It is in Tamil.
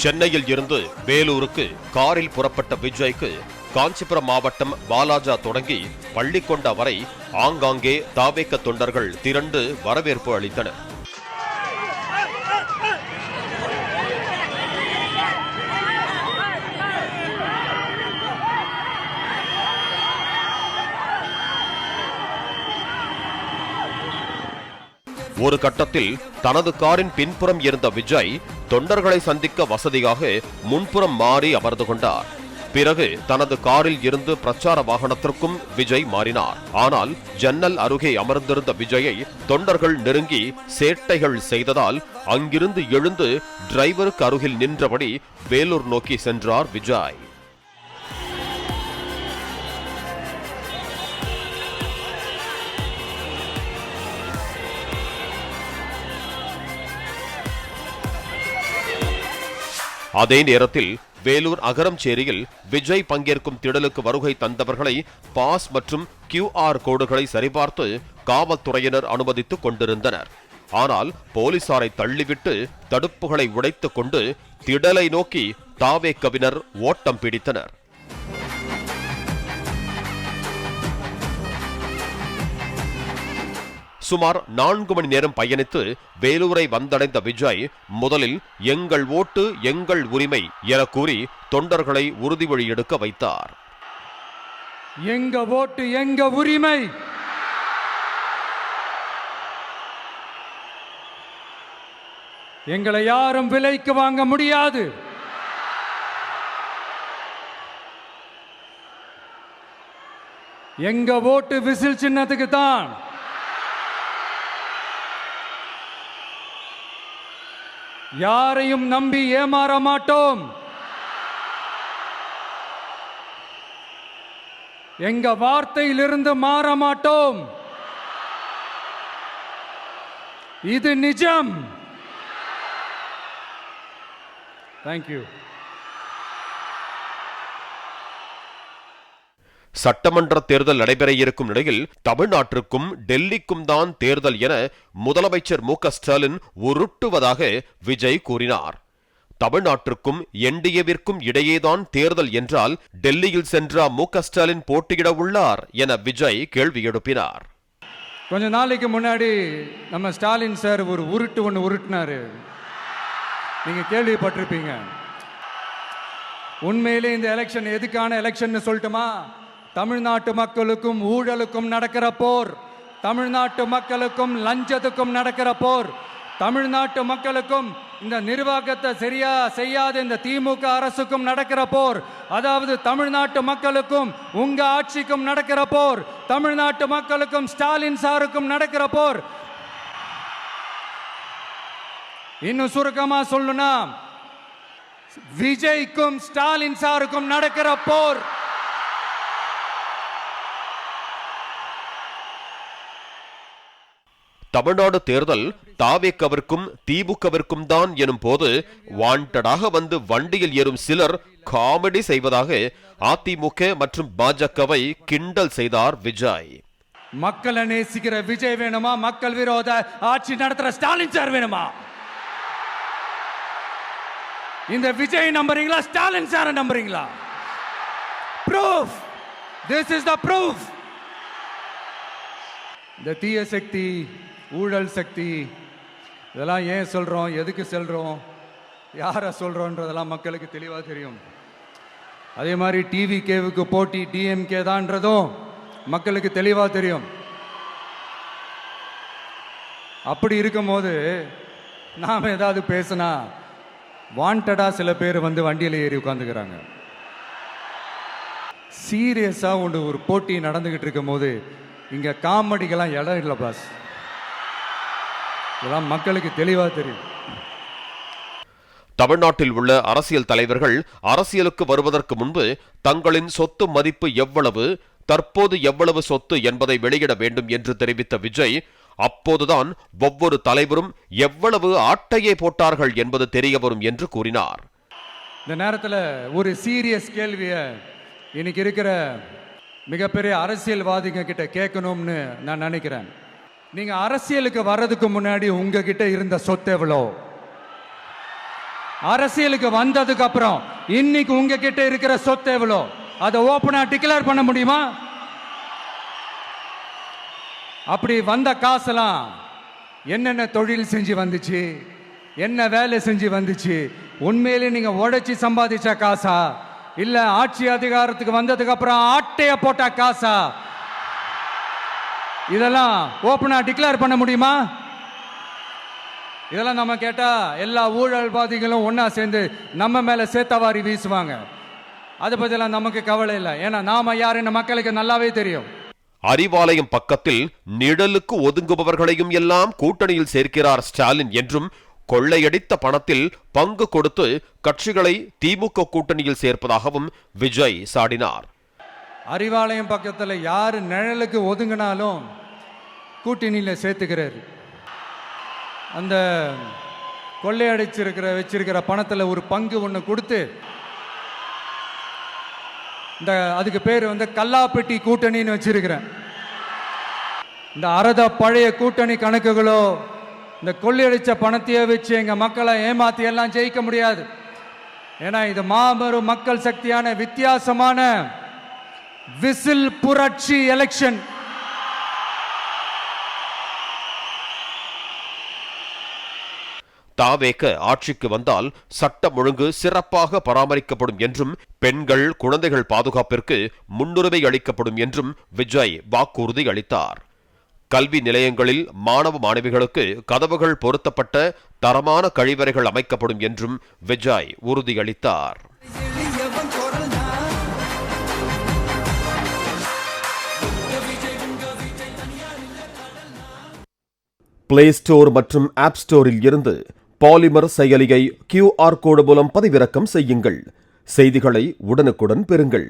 சென்னையில் இருந்து வேலூருக்கு காரில் புறப்பட்ட விஜய்க்கு காஞ்சிபுரம் மாவட்டம் வாலாஜா தொடங்கி பள்ளிக்கொண்டா வரை ஆங்காங்கே தாவேக தொண்டர்கள் திரண்டு வரவேற்பு அளித்தனர். ஒரு கட்டத்தில் தனது காரின் பின்புறம் இருந்த விஜய் தொண்டர்களை சந்திக்க வசதியாக முன்புறம் மாறி அமர்ந்து கொண்டார். பிறகு தனது காரில் இருந்து பிரச்சார வாகனத்திற்கும் விஜய் மாறினார். ஆனால் ஜன்னல் அருகே அமர்ந்திருந்த விஜயை தொண்டர்கள் நெருங்கி சேட்டைகள் செய்ததால் அங்கிருந்து எழுந்து டிரைவருக்கு அருகில் நின்றபடி வேலூர் நோக்கி சென்றார் விஜய். அதே நேரத்தில் வேலூர் அகரம்சேரியில் விஜய் பங்கேற்கும் திடலுக்கு வருகை தந்தவர்களை பாஸ் மற்றும் QR கோடுகளை சரிபார்த்து காவல்துறையினர் அனுமதித்துக் கொண்டிருந்தனர். ஆனால் போலீசாரை தள்ளிவிட்டு தடுப்புகளை உடைத்துக் கொண்டு திடலை நோக்கி தாவேகவினர் ஓட்டம் பிடித்தனர். சுமார் 4 மணி நேரம் பயணித்து வேலூரை வந்தடைந்த விஜய் முதலில் எங்கள் ஓட்டு எங்கள் உரிமை என கூறி தொண்டர்களை உறுதிமொழி எடுக்க வைத்தார். எங்க ஓட்டு எங்க உரிமை, எங்களை யாரும் விலைக்கு வாங்க முடியாது, எங்க ஓட்டு விசில் சின்னத்துக்கு தான், யாரையும் நம்பி ஏமாற மாட்டோம், எங்க வார்த்தையிலிருந்து மாற மாட்டோம், இது நிஜம். தேங்க்யூ. சட்டமன்ற தேர்தல் நடைபெற இருக்கும் நிலையில் தமிழ்நாட்டிற்கும் டெல்லிக்கும் தான் தேர்தல் என முதலமைச்சர் மு க ஸ்டாலின் உருட்டுவதாக விஜய் கூறினார். தமிழ்நாட்டிற்கும் NDAவிற்கும் இடையேதான் தேர்தல் என்றால் டெல்லியில் சென்ற மு க ஸ்டாலின் போட்டியிட உள்ளார் என விஜய் கேள்வி எழுப்பினார். கொஞ்ச நாளைக்கு முன்னாடி நம்ம ஸ்டாலின் சார் ஒரு உருட்டு ஒன்று உருட்டினாரு, நீங்க கேள்விப்பட்டிருப்பீங்க. உண்மையிலே இந்த எலெக்ஷன் எதுக்கான எலெக்ஷன் சொல்லட்டுமா? தமிழ்நாட்டு மக்களுக்கும் ஊழலுக்கும் நடக்கிற போர், தமிழ்நாட்டு மக்களுக்கும் லஞ்சத்துக்கும் நடக்கிற போர், தமிழ்நாட்டு மக்களுக்கும் இந்த நிர்வாகத்தை சரியா செய்யாத இந்த திமுக அரசுக்கும் நடக்கிற போர், அதாவது தமிழ்நாட்டு மக்களுக்கும் உங்க ஆட்சிக்கும் நடக்கிற போர், தமிழ்நாட்டு மக்களுக்கும் ஸ்டாலின் சாருக்கும் நடக்கிற போர். இன்னும் சுருக்கமா சொல்லணும்னா விஜய்க்கும் ஸ்டாலின் சாருக்கும் நடக்கிற போர். தமிழ்நாடு தேர்தல் தாவேகவிற்கும் திமுகவிற்கும் தான் எனும் போது வாண்டடாக வந்து வண்டியில் ஏறும் சிலர் காமெடி செய்வதாக அதிமுக மற்றும் பாஜகவை கிண்டல் செய்தார் விஜய். மக்களை நேசிக்கிற விஜய் வேணுமா, மக்கள் விரோத ஆட்சி நடத்துற ஸ்டாலின் சார் வேணுமா? இந்த விஜய் நம்புறீங்களா, ஸ்டாலின் சார் நம்புறீங்களா? Proof, this is the proof. இந்த தீய சக்தி, ஊழல் சக்தி, இதெல்லாம் ஏன் சொல்றோம், எதுக்கு சொல்றோம், யாரை சொல்றோன்றதெல்லாம் மக்களுக்கு தெளிவாக தெரியும். அதே மாதிரி டிவிகேவுக்கு போட்டி டிஎம்கே தான்றதும் மக்களுக்கு தெளிவாக தெரியும். அப்படி இருக்கும்போது நாம் ஏதாவது பேசினா வாண்டடா சில பேர் வந்து வண்டியில் ஏறி உட்காந்துக்கிறாங்க. சீரியஸாக ஒரு போட்டி நடந்துகிட்டு இருக்கும் போது இங்க காமெடிக்கெல்லாம் இடம் இல்லை பாஸ். இதெல்லாம் மக்களுக்கு தெளிவாக தெரியும். தமிழ்நாட்டில் உள்ள அரசியல் தலைவர்கள் அரசியலுக்கு வருவதற்கு முன்பு தங்களின் சொத்து மதிப்பு எவ்வளவு, தற்போது எவ்வளவு சொத்து என்பதை வெளியிட வேண்டும் என்று தெரிவித்த விஜய், அப்போதுதான் ஒவ்வொரு தலைவரும் எவ்வளவு ஆட்டையை போட்டார்கள் என்பது தெரிய வரும் என்று கூறினார். இந்த நேரத்தில் ஒரு சீரியஸ் கேள்வியை இன்னைக்கு இருக்கிற மிகப்பெரிய அரசியல்வாதிங்க கிட்ட கேட்கணும்னு நான் நினைக்கிறேன். நீங்க அரசியலுக்கு வர்றதுக்கு முன்னாடி உங்ககிட்ட இருந்த சொத்து எவ்வளோ? அரசியலுக்கு வந்ததுக்கு அப்புறம் இன்னைக்கு உங்ககிட்ட இருக்கிற சொத்து எவ்வளோ அதை ஓப்பனா டிக்ளேர் பண்ண முடியுமா? அப்படி வந்த காசெல்லாம் என்னென்ன தொழில் செஞ்சு வந்துச்சு, என்ன வேலை செஞ்சு வந்துச்சு, உண்மையிலே நீங்க உழைச்சி சம்பாதிச்ச காசா இல்ல ஆட்சி அதிகாரத்துக்கு வந்ததுக்கு அப்புறம் ஆட்டைய போட்ட காசா? இதெல்லாம் ஓப்பனா டிக்ளேர் பண்ண முடியுமா? இதெல்லாம் நம்ம கேட்டா எல்லா ஊழல்வாதிகளும் ஒன்னா சேர்ந்து நம்ம மேல சேத்தவாரி வீசுவாங்க. அதை பத்திலாம் நமக்கு கவலை இல்லை. ஏன்னா நாம யாருன்னு மக்களுக்கு நல்லாவே தெரியும். அறிவாலயம் பக்கத்தில் நிழலுக்கு ஒதுங்குபவர்களையும் எல்லாம் கூட்டணியில் சேர்க்கிறார் ஸ்டாலின் என்றும், கொள்ளையடித்த பணத்தில் பங்கு கொடுத்து கட்சிகளை திமுக கூட்டணியில் சேர்ப்பதாகவும் விஜய் சாடினார். அறிவாலயம் பக்கத்தில் யாரு நிழலுக்கு ஒதுங்கினாலும் கூட்டணியில் சேர்த்துக்கிறாரு. அந்த வச்சிருக்கிற பணத்தில் ஒரு பங்கு ஒன்று கொடுத்து, அதுக்கு பேர் கல்லாப்பெட்டி கூட்டணின்னு வச்சிருக்கிறேன். இந்த அறத பழைய கூட்டணி கணக்குகளோ இந்த கொள்ளையடிச்ச பணத்தையே வச்சு எங்க மக்களை ஏமாத்தி எல்லாம் ஜெயிக்க முடியாது. ஏன்னா இது மாபெரும் மக்கள் சக்தியான வித்தியாசமான விசில் புரட்சி எலெக்ஷன். தாவேக ஆட்சிக்கு வந்தால் சட்டம் ஒழுங்கு சிறப்பாக பராமரிக்கப்படும் என்றும், பெண்கள் குழந்தைகள் பாதுகாப்பிற்கு முன்னுரிமை அளிக்கப்படும் என்றும் விஜய் வாக்குறுதி அளித்தார். கல்வி நிலையங்களில் மாணவ மாணவிகளுக்கு கதவுகள் பொருத்தப்பட்ட தரமான கழிவறைகள் அமைக்கப்படும் என்றும் விஜய் உறுதியளித்தார். பிளே ஸ்டோர் மற்றும் ஆப் ஸ்டோரில் இருந்து பாலிமர் செயலியை QR கோடு மூலம் பதிவிறக்கம் செய்யுங்கள். செய்திகளை உடனுக்குடன் பெறுங்கள்.